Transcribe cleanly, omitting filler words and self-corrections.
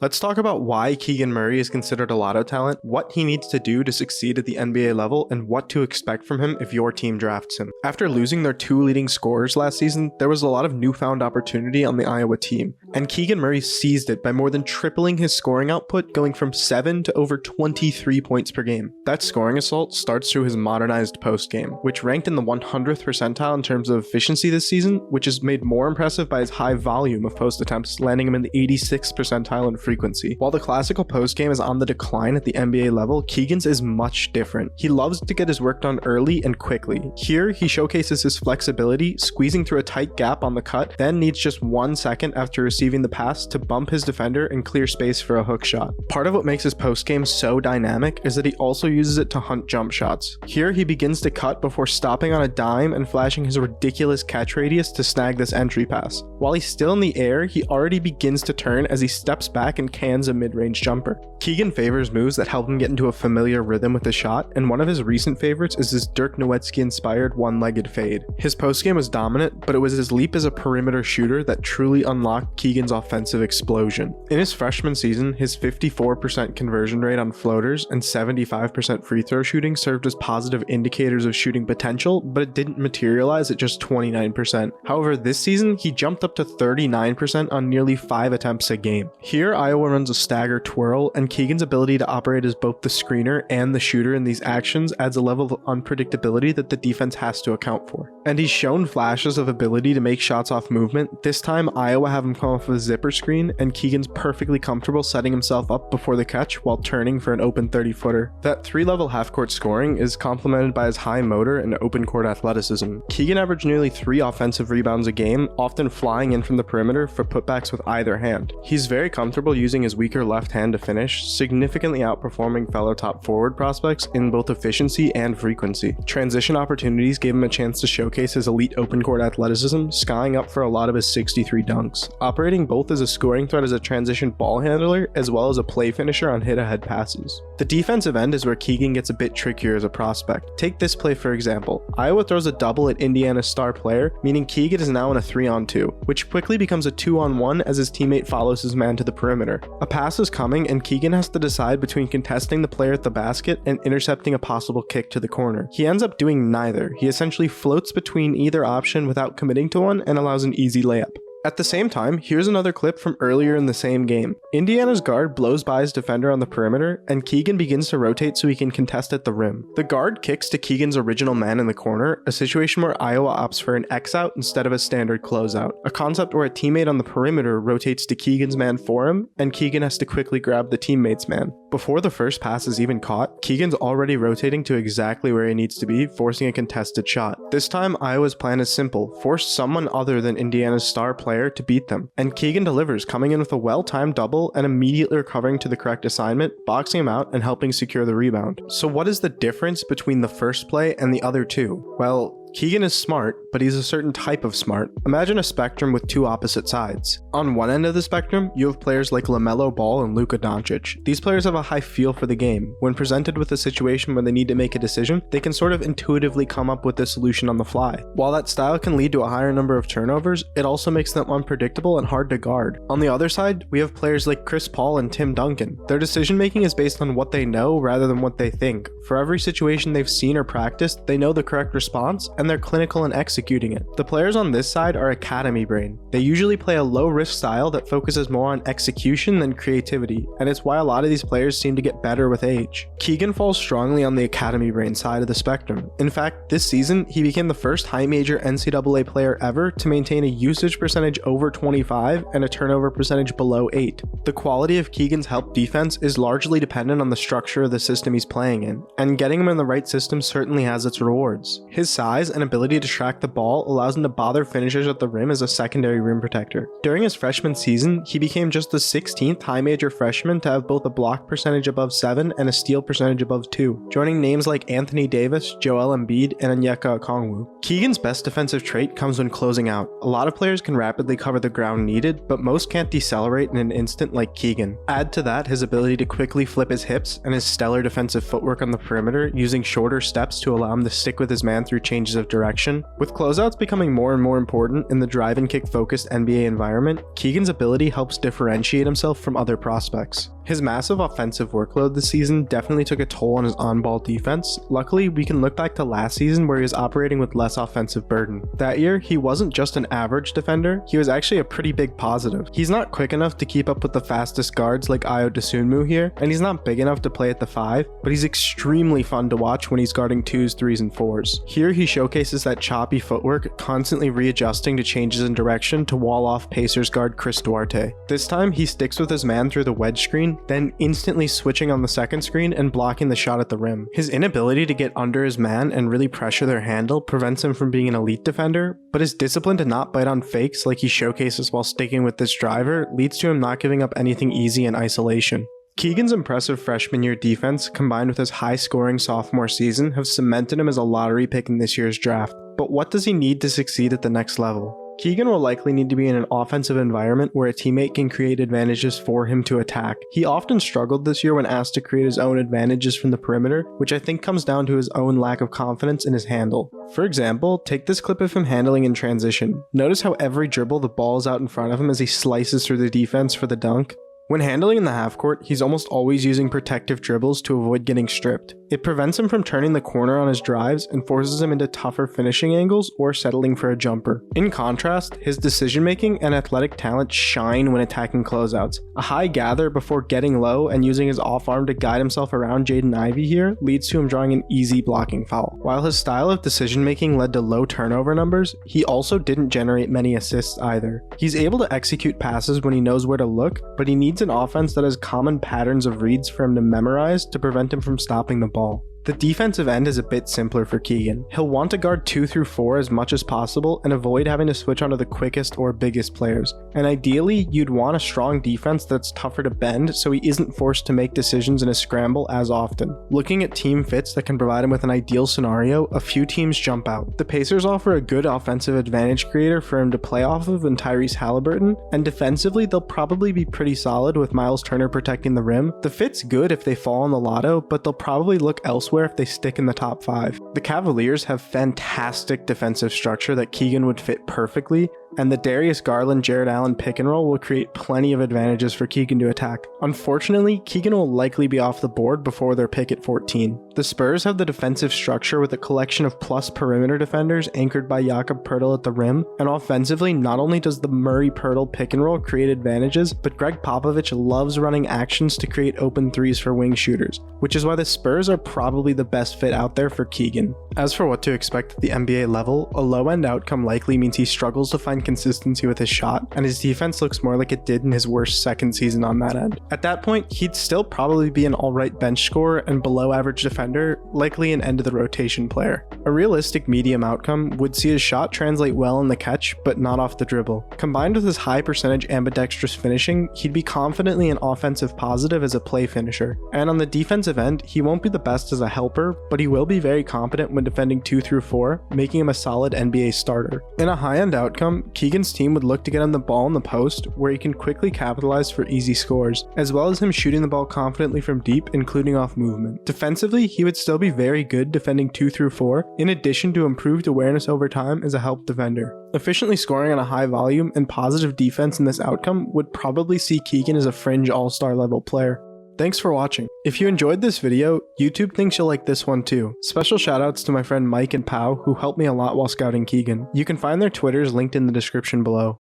Let's talk about why Keegan Murray is considered a lotto talent, what he needs to do to succeed at the NBA level, and what to expect from him if your team drafts him. After losing their two leading scorers last season, there was a lot of newfound opportunity on the Iowa team, and Keegan Murray seized it by more than tripling his scoring output, going from 7 to over 23 points per game. That scoring assault starts through his modernized post game, which ranked in the 100th percentile in terms of efficiency this season, which is made more impressive by his high volume of post attempts, landing him in the 86th percentile in frequency. While the classical post game is on the decline at the NBA level, Keegan's is much different. He loves to get his work done early and quickly. Here, he showcases his flexibility, squeezing through a tight gap on the cut, then needs just 1 second after receiving the pass to bump his defender and clear space for a hook shot. Part of what makes his post game so dynamic is that he also uses it to hunt jump shots. Here, he begins to cut before stopping on a dime and flashing his ridiculous catch radius to snag this entry pass. While he's still in the air, he already begins to turn as he steps back and cans a mid-range jumper. Keegan favors moves that help him get into a familiar rhythm with the shot, and one of his recent favorites is his Dirk Nowitzki-inspired one-legged fade. His postgame was dominant, but it was his leap as a perimeter shooter that truly unlocked Keegan's offensive explosion. In his freshman season, his 54% conversion rate on floaters and 75% free throw shooting served as positive indicators of shooting potential, but it didn't materialize at just 29%. However, this season, he jumped up to 39% on nearly 5 attempts a game. Here, Iowa runs a stagger twirl, and Keegan's ability to operate as both the screener and the shooter in these actions adds a level of unpredictability that the defense has to account for. And he's shown flashes of ability to make shots off movement. This time, Iowa have him come off a zipper screen, and Keegan's perfectly comfortable setting himself up before the catch while turning for an open 30-footer. That 3-level half-court scoring is complemented by his high motor and open court athleticism. Keegan averaged nearly 3 offensive rebounds a game, often flying in from the perimeter for putbacks with either hand. He's very comfortable using his weaker left hand to finish, significantly outperforming fellow top forward prospects in both efficiency and frequency. Transition opportunities gave him a chance to showcase his elite open court athleticism, skying up for a lot of his 63 dunks, operating both as a scoring threat as a transition ball handler as well as a play finisher on hit-ahead passes. The defensive end is where Keegan gets a bit trickier as a prospect. Take this play for example. Iowa throws a double at Indiana's star player, meaning Keegan is now in a 3-on-2, which quickly becomes a 2-on-1 as his teammate follows his man to the perimeter. A pass is coming and Keegan has to decide between contesting the player at the basket and intercepting a possible kick to the corner. He ends up doing neither. He essentially floats between either option without committing to one and allows an easy layup. At the same time, here's another clip from earlier in the same game. Indiana's guard blows by his defender on the perimeter, and Keegan begins to rotate so he can contest at the rim. The guard kicks to Keegan's original man in the corner, a situation where Iowa opts for an X-out instead of a standard closeout, a concept where a teammate on the perimeter rotates to Keegan's man for him, and Keegan has to quickly grab the teammate's man. Before the first pass is even caught, Keegan's already rotating to exactly where he needs to be, forcing a contested shot. This time, Iowa's plan is simple: force someone other than Indiana's star player to beat them, and Keegan delivers, coming in with a well-timed double and immediately recovering to the correct assignment, boxing him out and helping secure the rebound. So what is the difference between the first play and the other two? Well, Keegan is smart, but he's a certain type of smart. Imagine a spectrum with two opposite sides. On one end of the spectrum, you have players like LaMelo Ball and Luka Doncic. These players have a high feel for the game. When presented with a situation where they need to make a decision, they can sort of intuitively come up with a solution on the fly. While that style can lead to a higher number of turnovers, it also makes them unpredictable and hard to guard. On the other side, we have players like Chris Paul and Tim Duncan. Their decision making is based on what they know rather than what they think. For every situation they've seen or practiced, they know the correct response, and they're clinical in executing it. The players on this side are academy brain. They usually play a low-risk style that focuses more on execution than creativity, and it's why a lot of these players seem to get better with age. Keegan falls strongly on the academy brain side of the spectrum. In fact, this season, he became the first high major NCAA player ever to maintain a usage percentage over 25 and a turnover percentage below 8. The quality of Keegan's help defense is largely dependent on the structure of the system he's playing in, and getting him in the right system certainly has its rewards. His size and ability to track the ball allows him to bother finishers at the rim as a secondary rim protector. During his freshman season, he became just the 16th high major freshman to have both a block percentage above 7 and a steal percentage above 2, joining names like Anthony Davis, Joel Embiid, and Onyeka Okongwu. Keegan's best defensive trait comes when closing out. A lot of players can rapidly cover the ground needed, but most can't decelerate in an instant like Keegan. Add to that his ability to quickly flip his hips and his stellar defensive footwork on the perimeter, using shorter steps to allow him to stick with his man through changes of direction. With closeouts becoming more and more important in the drive and kick focused NBA environment, Keegan's ability helps differentiate himself from other prospects. His massive offensive workload this season definitely took a toll on his on-ball defense. Luckily, we can look back to last season where he was operating with less offensive burden. That year, he wasn't just an average defender, he was actually a pretty big positive. He's not quick enough to keep up with the fastest guards like Ayo Dosunmu here, and he's not big enough to play at the 5, but he's extremely fun to watch when he's guarding 2s, 3s, and 4s. Here, he showcases that choppy footwork, constantly readjusting to changes in direction to wall off Pacers guard Chris Duarte. This time, he sticks with his man through the wedge screen, then instantly switching on the second screen and blocking the shot at the rim. His inability to get under his man and really pressure their handle prevents him from being an elite defender, but his discipline to not bite on fakes like he showcases while sticking with this driver leads to him not giving up anything easy in isolation. Keegan's impressive freshman year defense combined with his high scoring sophomore season have cemented him as a lottery pick in this year's draft. But what does he need to succeed at the next level? Keegan will likely need to be in an offensive environment where a teammate can create advantages for him to attack. He often struggled this year when asked to create his own advantages from the perimeter, which I think comes down to his own lack of confidence in his handle. For example, take this clip of him handling in transition. Notice how every dribble the ball is out in front of him as he slices through the defense for the dunk. When handling in the half court, he's almost always using protective dribbles to avoid getting stripped. It prevents him from turning the corner on his drives and forces him into tougher finishing angles or settling for a jumper. In contrast, his decision making and athletic talent shine when attacking closeouts. A high gather before getting low and using his off arm to guide himself around Jaden Ivey here leads to him drawing an easy blocking foul. While his style of decision making led to low turnover numbers, he also didn't generate many assists either. He's able to execute passes when he knows where to look, but he needs an offense that has common patterns of reads for him to memorize to prevent him from stopping the ball. The defensive end is a bit simpler for Keegan. He'll want to guard 2 through 4 as much as possible and avoid having to switch onto the quickest or biggest players. And ideally, you'd want a strong defense that's tougher to bend so he isn't forced to make decisions in a scramble as often. Looking at team fits that can provide him with an ideal scenario, a few teams jump out. The Pacers offer a good offensive advantage creator for him to play off of in Tyrese Halliburton, and defensively they'll probably be pretty solid with Miles Turner protecting the rim. The fit's good if they fall on the lotto, but they'll probably look elsewhere if they stick in the top 5. The Cavaliers have fantastic defensive structure that Keegan would fit perfectly, and the Darius Garland-Jared Allen pick and roll will create plenty of advantages for Keegan to attack. Unfortunately, Keegan will likely be off the board before their pick at 14. The Spurs have the defensive structure with a collection of plus perimeter defenders anchored by Jakob Poeltl at the rim, and offensively, not only does the Murray-Poeltl pick and roll create advantages, but Greg Popovich loves running actions to create open threes for wing shooters, which is why the Spurs are probably the best fit out there for Keegan. As for what to expect at the NBA level, a low-end outcome likely means he struggles to find consistency with his shot, and his defense looks more like it did in his worst second season on that end. At that point, he'd still probably be an alright bench scorer and below average defender, likely an end of the rotation player. A realistic medium outcome would see his shot translate well in the catch, but not off the dribble. Combined with his high percentage ambidextrous finishing, he'd be confidently an offensive positive as a play finisher. And on the defensive end, he won't be the best as a helper, but he will be very competent when defending 2 through 4, making him a solid NBA starter. In a high-end outcome, Keegan's team would look to get him the ball in the post, where he can quickly capitalize for easy scores, as well as him shooting the ball confidently from deep, including off movement. Defensively, he would still be very good defending 2 through 4, in addition to improved awareness over time as a help defender. Efficiently scoring on a high volume and positive defense in this outcome would probably see Keegan as a fringe all-star level player. Thanks for watching. If you enjoyed this video, YouTube thinks you'll like this one too. Special shoutouts to my friend Mike and Pau who helped me a lot while scouting Keegan. You can find their Twitters linked in the description below.